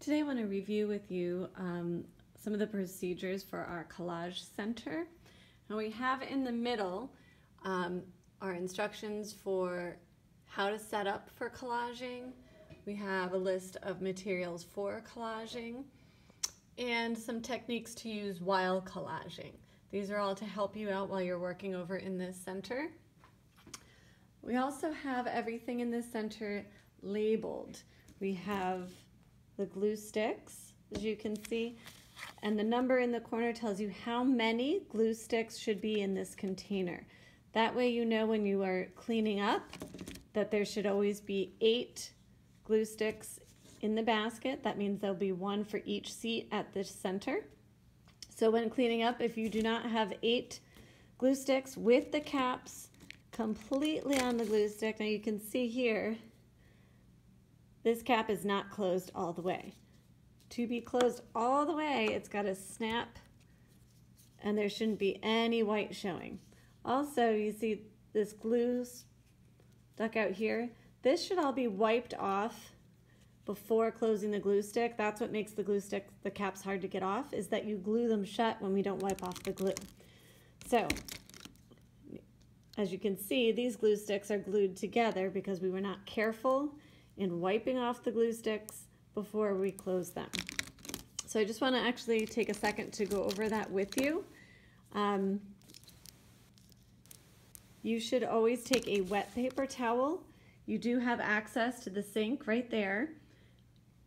Today I want to review with you some of the procedures for our collage center. And we have in the middle our instructions for how to set up for collaging. We have a list of materials for collaging and some techniques to use while collaging. These are all to help you out while you're working over in this center. We also have everything in this center labeled. We have the glue sticks, as you can see, and the number in the corner tells you how many glue sticks should be in this container. That way you know when you are cleaning up that there should always be 8 glue sticks in the basket. That means there'll be 1 for each seat at the center. So when cleaning up, if you do not have 8 glue sticks with the caps completely on the glue stick, now you can see here, this cap is not closed all the way. To be closed all the way, it's got to snap and there shouldn't be any white showing. Also, you see this glue stuck out here. This should all be wiped off before closing the glue stick. That's what makes the glue stick, the caps, hard to get off, is that you glue them shut when we don't wipe off the glue. So, as you can see, these glue sticks are glued together because we were not careful in wiping off the glue sticks before we close them. So I just want to actually take a second to go over that with you. You should always take a wet paper towel. You do have access to the sink right there.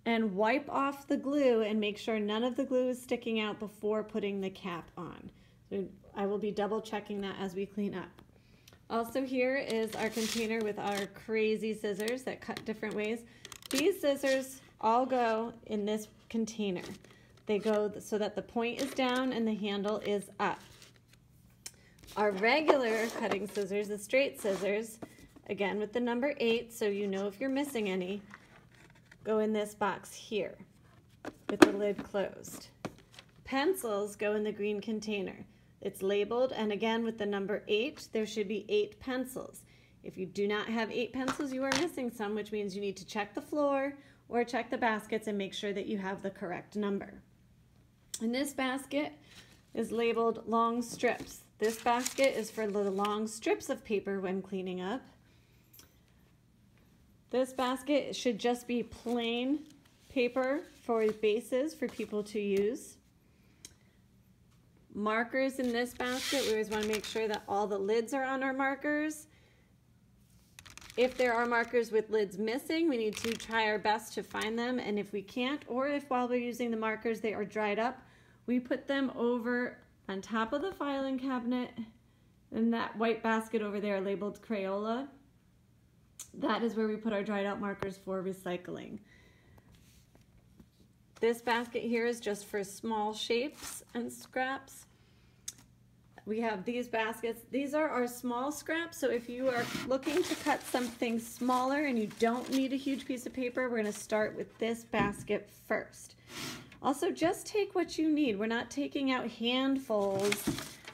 And wipe off the glue and make sure none of the glue is sticking out before putting the cap on. So I will be double checking that as we clean up. Also, here is our container with our crazy scissors that cut different ways. These scissors all go in this container. They go so that the point is down and the handle is up. Our regular cutting scissors, the straight scissors, again with the number 8, so you know if you're missing any, go in this box here with the lid closed. Pencils go in the green container. It's labeled, and again with the number 8, there should be 8 pencils. If you do not have 8 pencils, you are missing some, which means you need to check the floor or check the baskets and make sure that you have the correct number. And this basket is labeled long strips. This basket is for the long strips of paper when cleaning up. This basket should just be plain paper for bases for people to use. Markers in this basket, we always want to make sure that all the lids are on our markers. If there are markers with lids missing, we need to try our best to find them, and if we can't, or if while we're using the markers they are dried up, we put them over on top of the filing cabinet in that white basket over there labeled Crayola. That is where we put our dried out markers for recycling. This basket here is just for small shapes and scraps. We have these baskets. These are our small scraps, so if you are looking to cut something smaller and you don't need a huge piece of paper, we're going to start with this basket first. Also, just take what you need. We're not taking out handfuls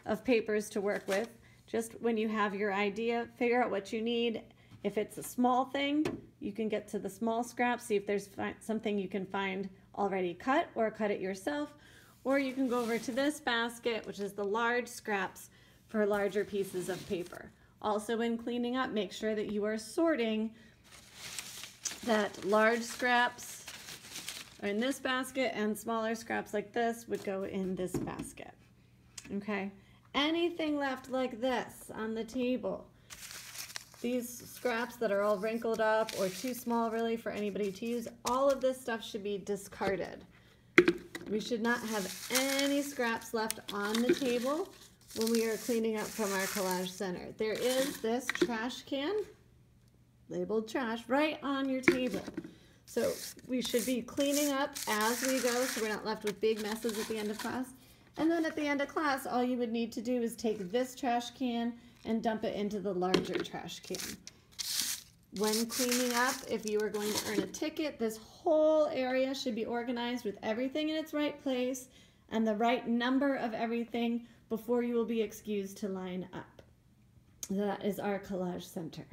of papers to work with. Just when you have your idea, figure out what you need. If it's a small thing, you can get to the small scraps, see if there's something you can find already cut or cut it yourself, or you can go over to this basket, which is the large scraps for larger pieces of paper. Also, when cleaning up, make sure that you are sorting that large scraps are in this basket and smaller scraps like this would go in this basket. Okay, anything left like this on the table, these scraps that are all wrinkled up or too small really for anybody to use, all of this stuff should be discarded. We should not have any scraps left on the table when we are cleaning up from our collage center. There is this trash can, labeled trash, right on your table. So we should be cleaning up as we go so we're not left with big messes at the end of class. And then at the end of class, all you would need to do is take this trash can and dump it into the larger trash can. When cleaning up, if you are going to earn a ticket, this whole area should be organized with everything in its right place and the right number of everything before you will be excused to line up. That is our collage center.